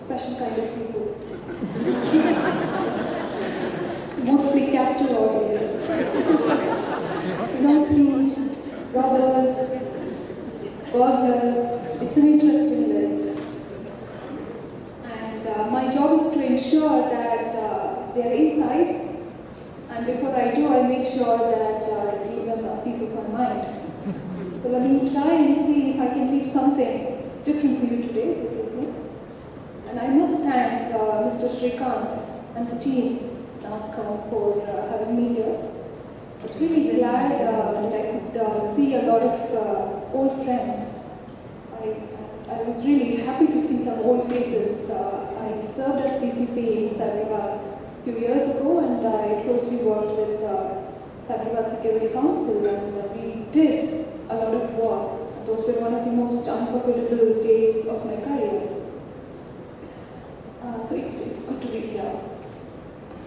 special kind of people. Mostly captive audience. Thieves, robbers, burglars. It's an interesting list. And my job is to ensure that they are inside. And before I do, I make sure that I give them a peace of my mind. So let me try and see if I can leave something different for you today, this evening. And I must thank Mr. Srikanth and the team, nasscom, for having me here. I was really glad that I could see a lot of old friends. I was really happy to see some old faces. I served as DCP in Hyderabad a few years ago, and I closely worked with Hyderabad Security Council, and we did a lot of work. Those were one of the most unforgettable days of my career. So it's good to be here.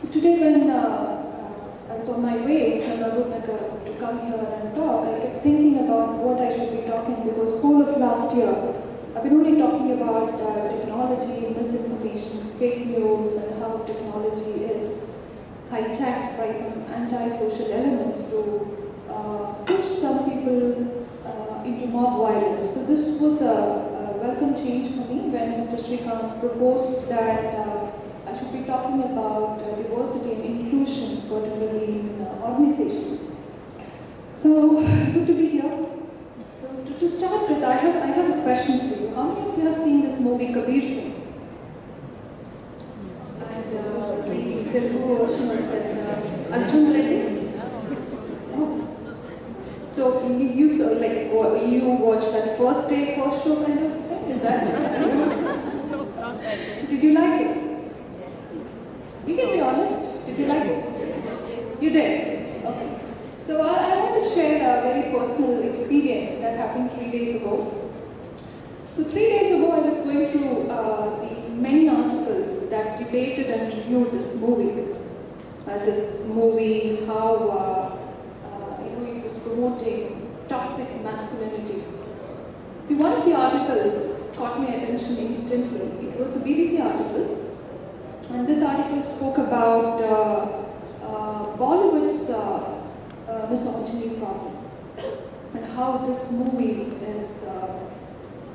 So today when I was on my way from Mahbubnagar to come here and talk, I kept thinking about what I should be talking, because whole of last year I've been only talking about technology, misinformation, fake news, and how technology is hijacked by some anti-social elements to push some people into mob violence. So this was a welcome change for me when Mr. Srikanth proposed that I should be talking about diversity and inclusion, particularly in organizations. So good to be here. So to start with, I have a question for you. How many of you have seen this movie Kabir Singh? And the Telugu version of it, Arjun Reddy? No. So you watched that first day, first show kind of thing? Is that? Did you like it? You can be honest. Did you like it? You did? Okay. So I want to share a very personal experience that happened 3 days ago. So 3 days ago, I was going through the many articles that debated and reviewed this movie. How it was promoting toxic masculinity. See, one of the articles caught my attention instantly. It was a BBC article, and this article spoke about Bollywood's misogyny problem, and how this movie is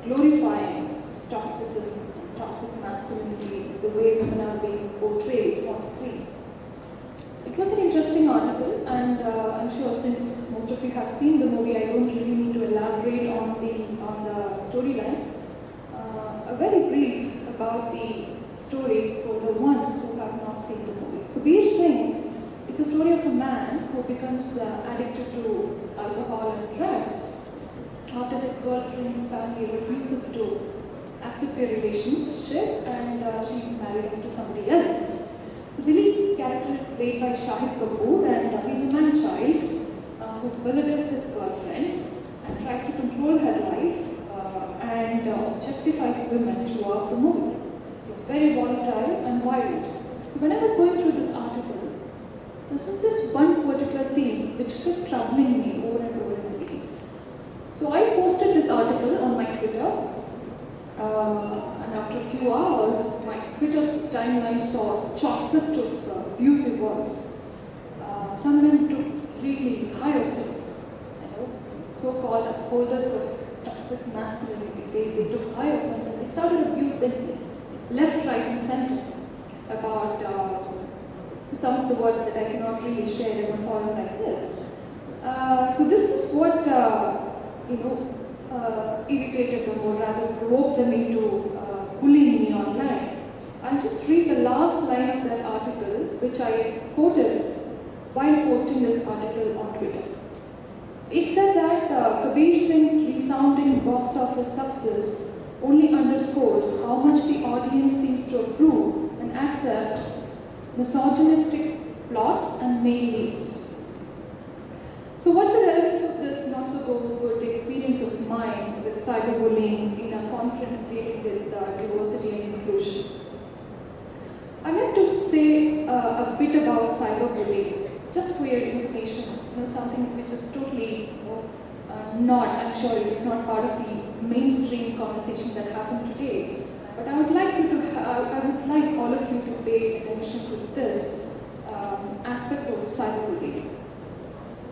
glorifying toxicity, toxic masculinity, the way women are being portrayed on screen. It was an interesting article, and I'm sure since most of you have seen the movie, I don't really need to elaborate on the storyline. A very brief about the story for the ones who have not seen the movie. Kabir Singh is a story of a man who becomes addicted to alcohol and drugs after his girlfriend's family refuses to accept their relationship, and she's married off to somebody else. So the lead character is played by Shahid Kapoor, and he's a man-child who belittles his girlfriend and tries to control her life and objectifies women throughout the movie. It's very volatile and violent. So when I was going through this article, this was this one particular theme which kept troubling me over and over again. So I posted this article on my Twitter, and after a few hours, my Twitter's timeline saw choices of abusive words. Some men took really high offense, so-called upholders of toxic masculinity. They took high offense and they started abusing me, left, right, and center about some of the words that I cannot really share in a forum like this. So this is what irritated them, or rather provoked them into bullying me online. I'll just read the last line of that article, which I quoted while posting this article on Twitter. It said that Kabir Singh's resounding box office success only underscores how much the audience seems to approve and accept misogynistic plots and male leads. So what's the relevance of this not so good experience of mine with cyberbullying in a conference dealing with diversity and inclusion? I'd like to say a bit about cyberbullying, just for your information, something which is totally not, I'm sure it is not part of the mainstream conversation that happened today. But I would like you to aspect of cyberbullying.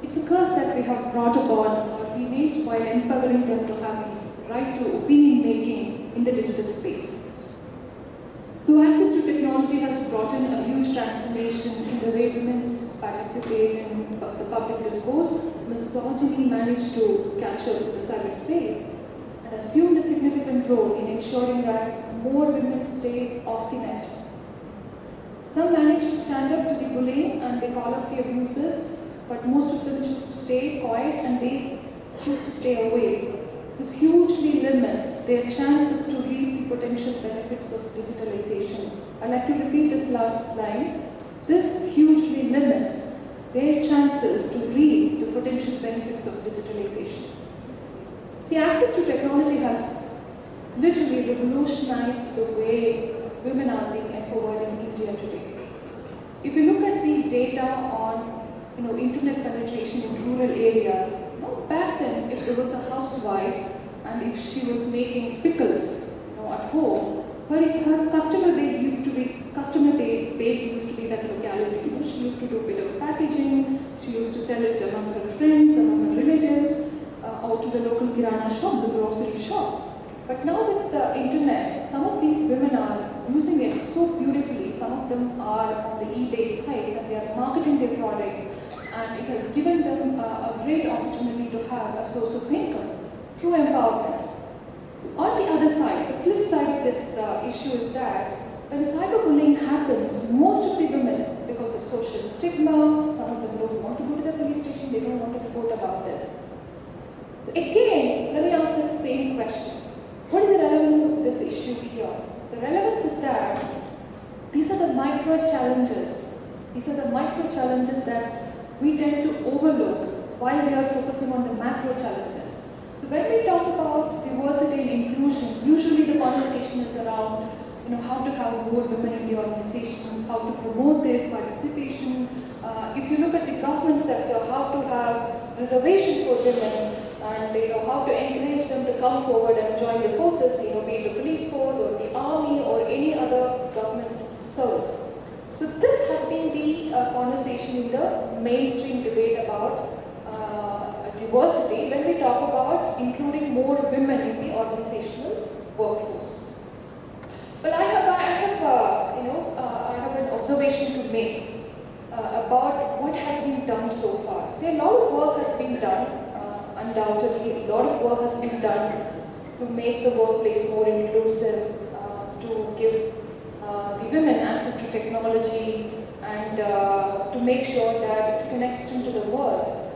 It's a curse that we have brought upon our females while empowering them to have the right to opinion making in the digital space. Though access to technology has brought in a huge transformation in the way women participate in the public discourse, misogyny managed to capture the cyberspace and assumed a significant role in ensuring that more women stay off the net. Some manage to stand up to the bullying and they call out the abusers, but most of them choose to stay quiet and they choose to stay away. This hugely limits their chances to reap the potential benefits of digitalization. I'd like to repeat this last line. This hugely limits their chances to reap the potential benefits of digitalization. See, access to technology has literally revolutionized the way women are being empowered in India today. If you look at the data on internet penetration in rural areas, back then if there was a housewife and if she was making pickles at home, her customer base used to be that locality. She used to do a bit of packaging, she used to sell it among her friends, among her relatives, out to the local kirana shop, the grocery shop. But now with the internet, some of these women are using it so beautifully. Some of them are on the eBay sites and they are marketing their products, and it has given them a great opportunity to have a source of income, true empowerment. So on the other side, the flip side of this issue is that when cyberbullying happens, most of the women, because of social stigma, some of them don't want to go to the police station, they don't want to report about this. So again, let me ask the same question. What is the relevance of this issue here? The relevance is that these are the micro challenges. These are the micro challenges that we tend to overlook while we are focusing on the macro challenges. So when we talk about diversity and inclusion, usually the conversation is around how to have more women in the organizations, how to promote their participation. If you look at the government sector, how to have reservations for women, and how to encourage them to come forward and join the forces, be it the police force or the army or any other government service. So this has been the conversation in the mainstream debate about diversity when we talk about including more women in the organizational workforce. But I have an observation to make about what has been done so far. See, a lot of work has been done. Undoubtedly, a lot of work has been done to make the workplace more inclusive, to give the women access to technology, and to make sure that it connects them to the world.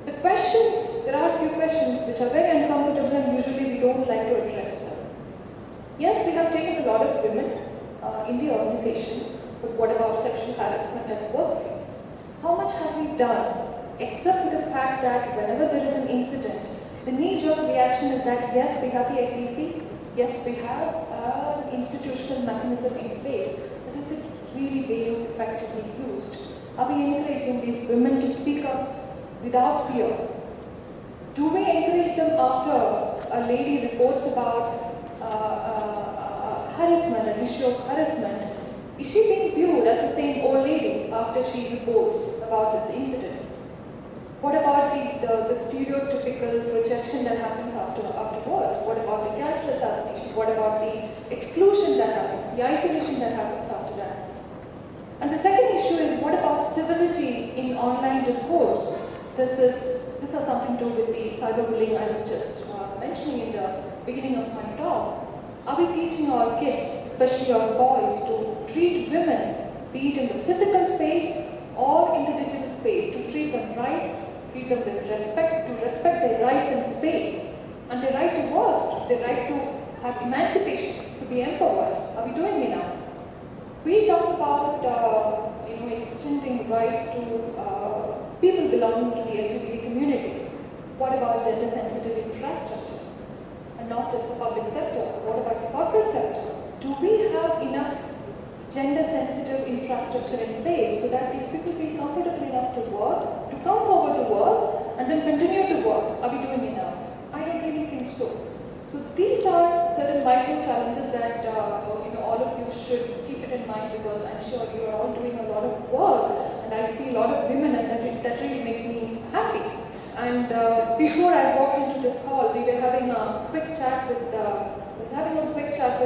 The questions, there are a few questions which are very uncomfortable and usually we don't like to address them. Yes, we have taken a lot of women in the organization, but what about sexual harassment at the workplace? How much have we done? Except for the fact that whenever there is an incident, the knee-jerk reaction is that yes, we have the SEC, yes, we have an institutional mechanism in place, but is it really being effectively used? Are we encouraging these women to speak up without fear? Do we encourage them after a lady reports about harassment, an issue of harassment? Is she being viewed as the same old lady after she reports about this incident? What about the stereotypical projection that happens afterwards? What about the character assassination? What about the exclusion that happens, the isolation that happens after that? And the second issue is what about civility in online discourse? This has something to do with the cyberbullying I was just mentioning in the beginning of my talk. Are we teaching our kids, especially our boys, to treat women, be it in the physical space or in the digital space, to treat them right, treat them with respect, to respect their rights in space, and their right to work, their right to have emancipation, to be empowered? Are we doing enough? We talk about extending rights to people belonging to the LGBT communities. What about gender-sensitive infrastructure? And not just the public sector. What about the corporate sector? Do we have enough gender-sensitive infrastructure in place so that these people feel comfortable enough to work, to come forward to work, and then continue to work? Are we doing enough? I don't really think so. So these are certain micro challenges that all of you should keep it in mind, because I'm sure you are all doing a lot of work, and I see a lot of women, and that really makes me happy. And before I walked into this hall, we were having a quick chat with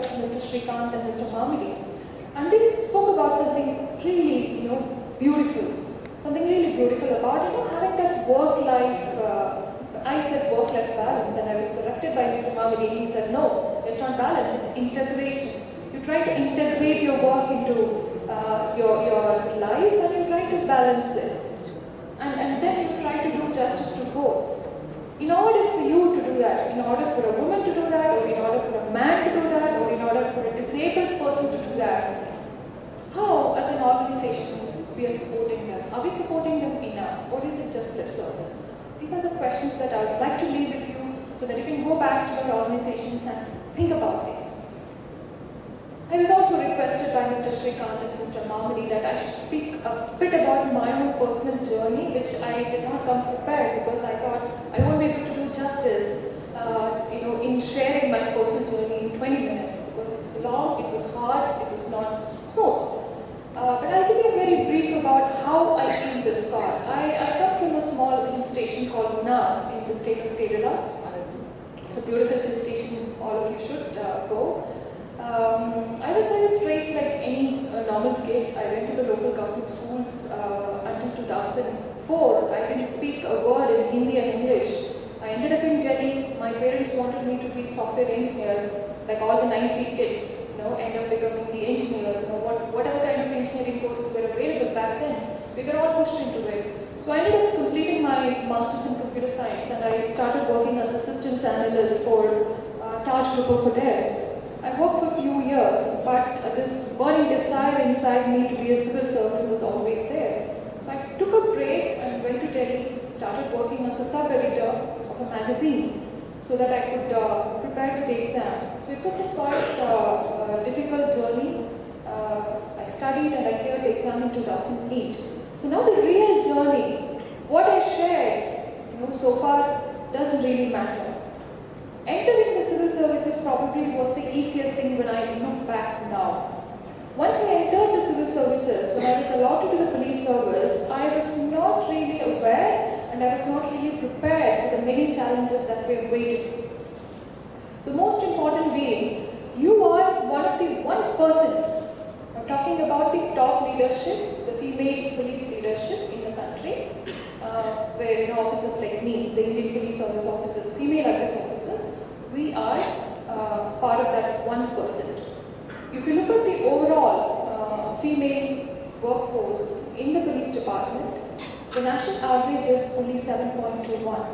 Mr. Srikanth and Mr. Mamidi, and they spoke about something really, beautiful. Something really beautiful about, having that work-life. I said work-life balance, and I was corrected by Mr. Mamidi. He said, no, it's not balance; it's integration. You try to integrate your work into your life, and you try to balance it. And then you try to do justice to both. In order for you to do that, in order for a woman to do that, or in order for a man to do that, or in order for a disabled person to do that, how, as an organization, we are supporting them? Are we supporting them enough, or is it just lip service? These are the questions that I would like to leave with you, so that you can go back to your organizations and think about this. I was also requested by Mr. Srikanth and Mr. Mamadi that I should speak a bit about my own personal journey, which I did not come prepared, because I thought I won't be able to do justice, in sharing my personal journey in 20 minutes, because it's long, it was hard, it was not smooth. But I'll give you a very brief about how I came this far. I come from a small hill station called Munnar in the state of Kerala. It's a beautiful hill station, all of you should go. I was raised like any normal kid. I went to the local government schools until 2004. I didn't speak a word in Hindi and English. I ended up in Delhi. My parents wanted me to be software engineer, like all the 90 kids, end up becoming the engineer, whatever kind of engineering courses were available back then. We were all pushed into it. So I ended up completing my master's in computer science, and I started working as a systems analyst for Taj Group of Hotels. I worked for a few years, but this burning desire inside me to be a civil servant was always there. So I took a break and went to Delhi, started working as a sub-editor of a magazine so that I could prepare for the exam. So it was a quite difficult journey. I studied and I cleared the exam in 2008. So now the real journey, what I shared so far doesn't really matter. Entering the civil services probably was the easiest thing when I look back now. Once I entered the civil services, when I was allotted to the police service, I was not really aware and I was not really prepared for the many challenges that were waiting. The most important being, you are one of the 1%. I'm talking about the top leadership, the female police leadership in the country, where officers like me, the Indian Police Service officers, female IPS officers, we are part of that 1%. If you look at the overall female workforce in the police department, the national average is only 7.21.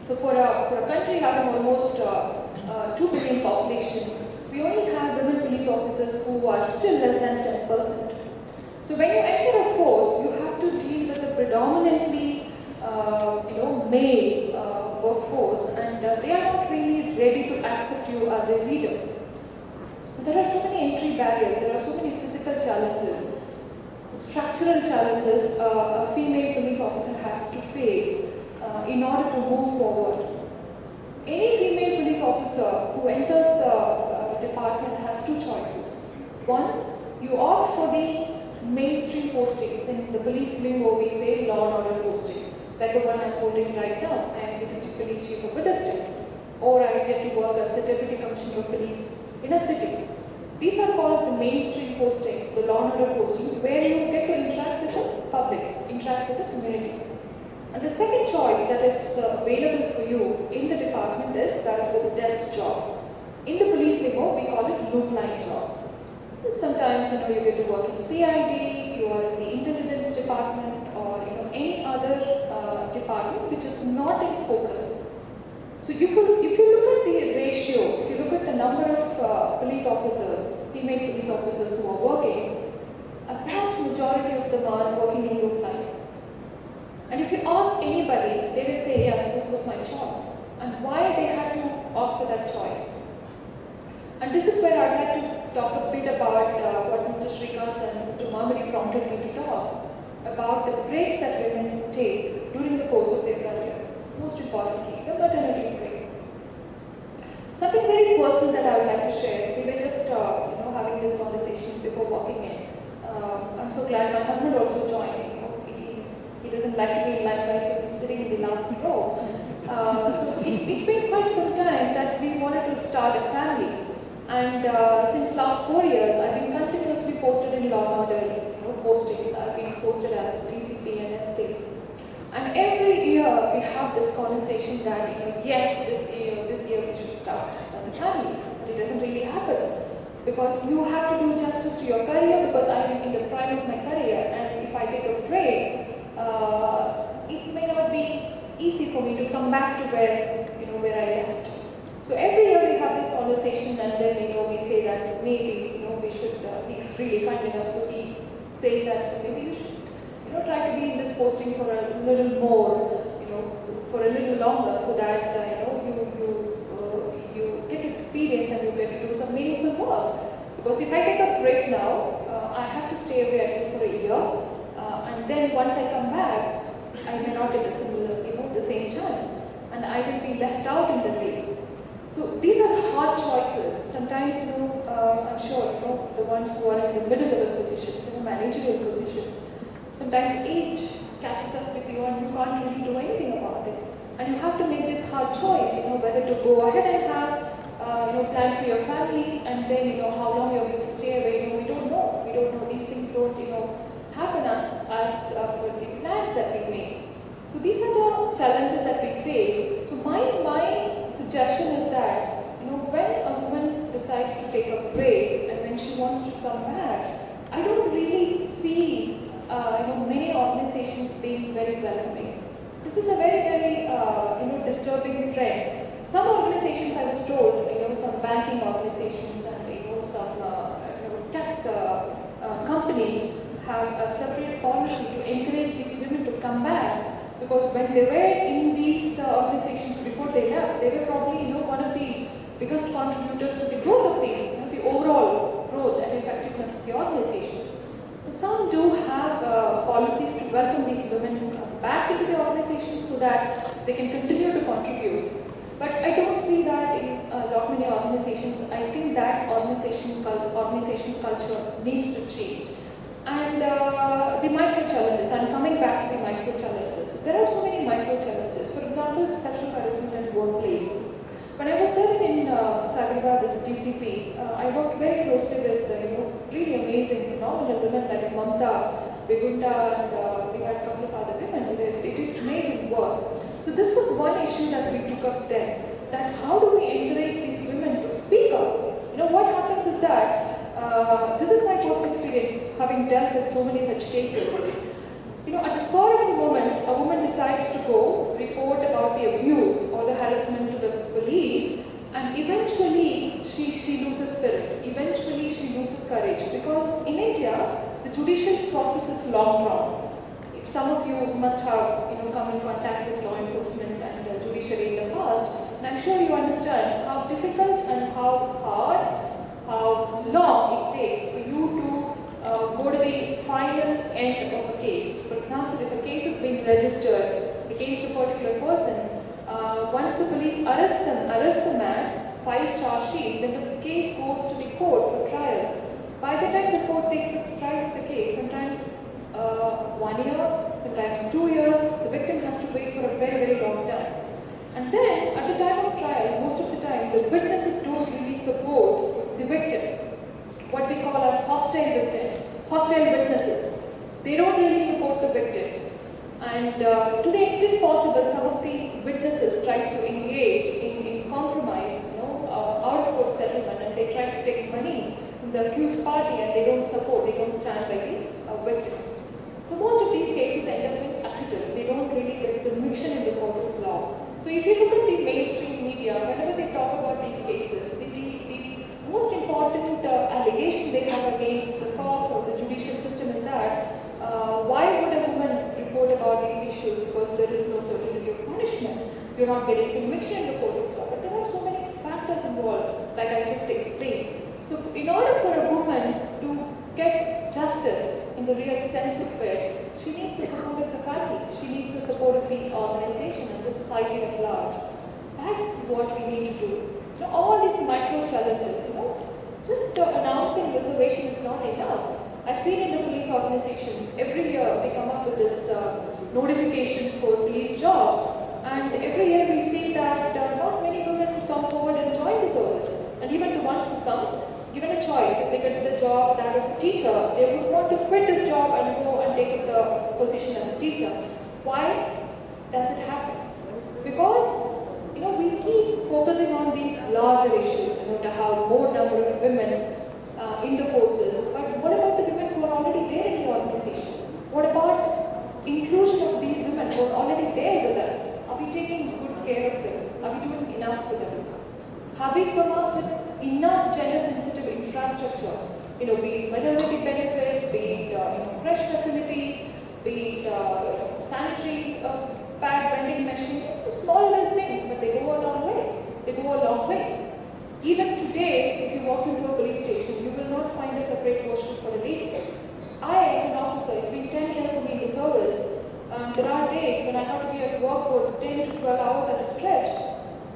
So for a country having almost 2 billion population, we only have women police officers who are still less than 10%. So when you enter a force, you have to deal with a predominantly male workforce, and they are not really ready to accept you as a leader. So there are so many entry barriers, there are so many physical challenges, structural challenges a female police officer has to face in order to move forward. Any female police officer who enters the department has 2 choices. One, you opt for the mainstream posting. In the police lingo, we say law and order posting, like the one I'm holding right now. I am the district police chief of a district, or I get to work as the deputy commissioner of police in a city. These are called the mainstream postings, the law and order postings, where you get to interact with the public, interact with the community. And the second choice that is available for you in the department is that of the desk job. In the police lingo, we call it loop line job. Sometimes you get to work in CID, you are in the intelligence department, or any other department which is not in focus. So if you look at the ratio, if you look at the number of police officers, female police officers who are working, a vast majority of them are working in loop line. And if you ask anybody, they will say, yeah, this was my choice. And why they had to opt for that choice. And this is where I'd like to talk a bit about what Mr. Srikanth and Mr. Mamadi prompted me to talk about the breaks that women take during the course of their career. Most importantly, the maternity break. Something very personal that I would like to share. We were just having this conversation before walking in. I'm so glad my husband also joined. start a family. And since last 4 years, I've been continuously posted in law and order, postings. I've been posted as DCP and SP. And every year we have this conversation that, yes, this year we should start a family. But it doesn't really happen. Because you have to do justice to your career, because I'm in the prime of my career, and if I take a break, it may not be easy for me to come back to where I left. So every year we have this conversation, and then we say that maybe we should. He's really kind enough, so he says that maybe you should try to be in this posting for a little more, for a little longer, so that you get experience and you get to do some meaningful work. Because if I take a break now, I have to stay away at least for a year, and then once I come back, I may not get a similar, the same chance, and I will be left out in the race. So these are hard choices. Sometimes, I'm sure, the ones who are in the middle-level positions, managerial positions, sometimes age catches up with you and you can't really do anything about it. And you have to make this hard choice, whether to go ahead and have, plan for your family, and then, how long you're going to stay away. We don't know. We don't know. These things don't, happen as per the plans that we make. So these are the challenges that we face. So my suggestion is that, when a woman decides to take a break and when she wants to come back, I don't really see, many organizations being very welcoming. This is a very, very, disturbing trend. Some organizations, I was told, some banking organizations and, some, tech companies have a separate policy to encourage these women to come back. Because when they were in these organizations before they left, they were probably, one of the biggest contributors to the growth of the overall growth and effectiveness of the organization. So some do have policies to welcome these women back into the organization so that they can continue to contribute. But I don't see that in a lot many organizations. I think that organization culture needs to change. And the micro challenges, I'm coming back to the micro challenges. There are so many micro challenges. For example, sexual harassment in workplace. When I was serving in Sagarwa, this DCP, I worked very closely with really amazing, phenomenal women like Mamta, Begunta, and we had a couple of other women. They did amazing work. So this was one issue that we took up then. That how do we encourage these women to speak up? What happens is that this is my personal experience, having dealt with so many such cases. At the spur of the moment, a woman decides to go report about the abuse or the harassment to the police, and eventually she loses spirit. Eventually she loses courage, because in India, the judicial process is long drawn. Some of you must have come in contact with law enforcement and the judiciary in the past, and I'm sure you understand how difficult and how hard, how long it takes for you to go to the final end of a case. For example, if a case is being registered against a particular person, once the police arrest the man, files charge sheet, then the case goes to the court for trial. By the time the court takes a trial of the case, sometimes 1 year, sometimes 2 years, the victim has to wait for a very, very long time. And then, at the time of trial, most of the time, the witnesses don't really support the victim. What we call as hostile victims, hostile witnesses. They don't really support the victim. And to the extent possible, some of the witnesses tries to engage in compromise, out-of-court settlement, and they try to take money from the accused party, and they don't stand by the victim. So most of these cases end up in acquittal. They don't really get conviction in the court of law. So if you look at the mainstream media, whenever they talk about these cases, the most important allegation they have against the cops or the judicial system is that why would a woman report about these issues? Because there is no certainty of punishment. You're not getting conviction in the court of law. But there are so many factors involved, like I just explained. So in order for a woman to get justice in the real sense of it, she needs the support of the family. She needs the support of the organization and the society at large. That's what we need to do. All these micro challenges, just announcing reservation is not enough. I've seen in the police organizations, every year we come up with this notifications for police jobs, and every year we see that not many women come forward and join the service. And even the ones who come, given a choice, if they get the job that of a teacher, they would want to quit this job and go and take up the position as a teacher. Why does it happen? Because we keep focusing on these larger issues, to have more number of women in the forces. But what about the women who are already there in the organization? What about inclusion of these women who are already there with us? Are we taking good care of them? Are we doing enough for them? Have we come up with enough gender-sensitive infrastructure? Be it maternity benefits, be it crash facilities, be it sanitary pad vending machine, small little things, but they go a long way. They go a long way. Even today, if you walk into a police station, you will not find a separate washroom for a lady. I, as an officer, it's been 10 years for me in the service. There are days when I have to be at work for 10 to 12 hours at a stretch.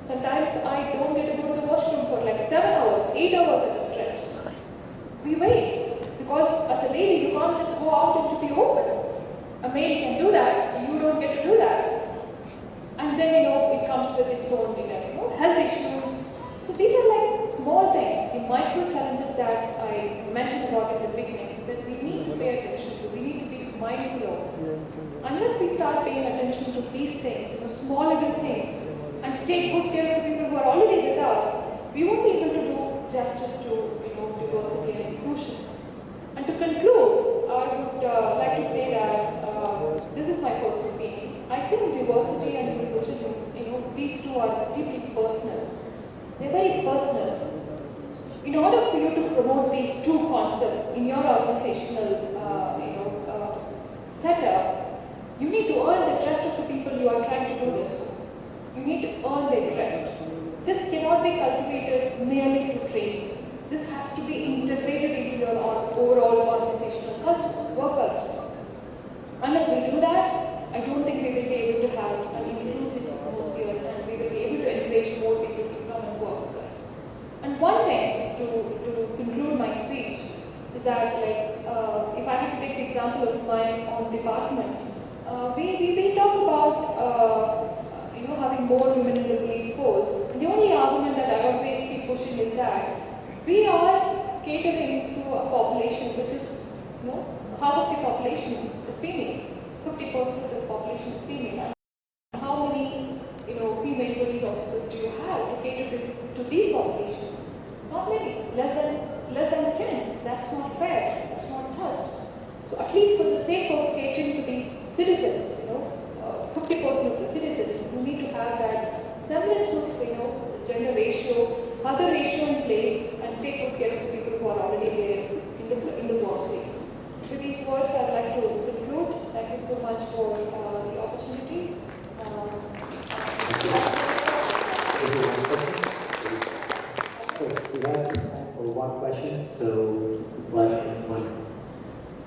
Sometimes I don't get to go to the washroom for like 7 hours, 8 hours at a stretch. We wait, because as a lady, you can't just go out into the open. A male can do that, you don't get to do that. And then, it comes with its own, health issues. So these are like small things, the micro challenges that I mentioned about in the beginning, that we need to pay attention to, we need to be mindful of. Unless we start paying attention to these things, small little things, and take good care of the people who are already with us, we won't be able to do justice to, diversity and inclusion. And to conclude, I would like to say that this is my personal opinion. I think diversity and inclusion, these two are deeply personal. They're very personal. In order for you to promote these two concepts in your organizational, setup, you need to earn the trust of the people you are trying to do this for. You need to earn their trust. This cannot be cultivated merely through training. This has to be integrated into your overall organizational culture, work culture. Unless we do that, I don't think we will be able to have an inclusive atmosphere and we will be able to encourage more people to come and work with us. And one thing to conclude my speech is that, if I have to take the example of my own department, we talk about having more women in the police force. And the only argument that I always keep pushing is that we are catering to a population which is, half of the population is female. 50% of the population is female. And how many, female police officers do you have to cater to these populations? Not many. Less than 10. That's not fair. That's not just. So at least for the sake of catering to the citizens, 50% of the citizens, you need to have that semblance of, gender ratio, other ratio in place, and take good care of the people who are already there in the workplace. With these words, I'd like to conclude. Thank you so much for the opportunity. So we have time for one question. So